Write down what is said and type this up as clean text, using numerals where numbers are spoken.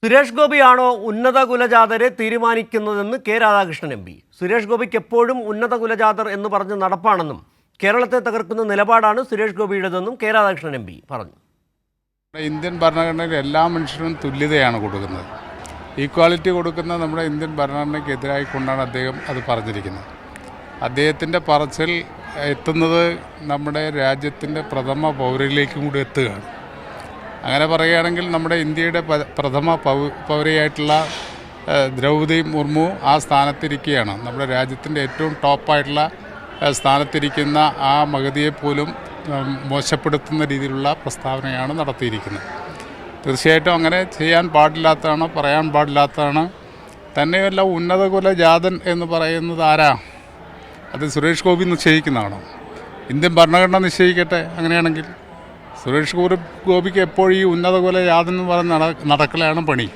സുരേഷ് ഗോപിയാണോ ഉന്നത കുലജാതരെ തീരുമാനിക്കുന്നതെന്ന് K Radhakrishnan M P. Suresh ഗോപിക്ക് എപ്പോഴും ഉന്നത കുലജാതർ എന്ന് പറഞ്ഞ് നടപ്പാണെന്നും കേരളത്തെ തകർക്കുന്ന നിലപാടാണ് സുരേഷ് ഗോപിയുടേതെന്നും കെ രാധാകൃഷ്ണൻ എം പി പറഞ്ഞു. ഇന്ത്യൻ ഭരണഘടനയിൽ എല്ലാ മനുഷ്യരും തുല്യതയാണ് കൊടുക്കുന്നത്. ഈക്വാലിറ്റി കൊടുക്കുന്ന നമ്മുടെ ഇന്ത്യൻ ഭരണഘടനയ്ക്കെതിരായി കൊണ്ടാണ് അദ്ദേഹം അത് പറഞ്ഞിരിക്കുന്നത്. അദ്ദേഹത്തിൻ്റെ പറച്ചിൽ എത്തുന്നത് നമ്മുടെ രാജ്യത്തിൻ്റെ പ്രഥമ പൗരയിലേക്കും കൂടി എത്തുകയാണ്. അങ്ങനെ പറയുകയാണെങ്കിൽ നമ്മുടെ ഇന്ത്യയുടെ പ്രഥമ പൗരയായിട്ടുള്ള ദ്രൗപദി മുർമു ആ സ്ഥാനത്തിരിക്കുകയാണ്. നമ്മുടെ രാജ്യത്തിൻ്റെ ഏറ്റവും ടോപ്പായിട്ടുള്ള സ്ഥാനത്തിരിക്കുന്ന ആ മഹതിയെപ്പോലും മോശപ്പെടുത്തുന്ന രീതിയിലുള്ള പ്രസ്താവനയാണ് നടത്തിയിരിക്കുന്നത്. തീർച്ചയായിട്ടും അങ്ങനെ ചെയ്യാൻ പാടില്ലാത്തതാണ്, പറയാൻ പാടില്ലാത്തതാണ്. തന്നെയല്ല, ഉന്നത കുലജാതൻ എന്ന് പറയുന്നത് ആരാ? അത് സുരേഷ് ഗോപി നിശ്ചയിക്കുന്നതാണോ? ഇന്ത്യൻ ഭരണഘടന നിശ്ചയിക്കട്ടെ. അങ്ങനെയാണെങ്കിൽ സുരേഷ് ഗോപിക്ക് എപ്പോഴും ഈ ഉന്നത കുലജാതൻ എന്ന് പറഞ്ഞ് നടക്കലാണ് പണി.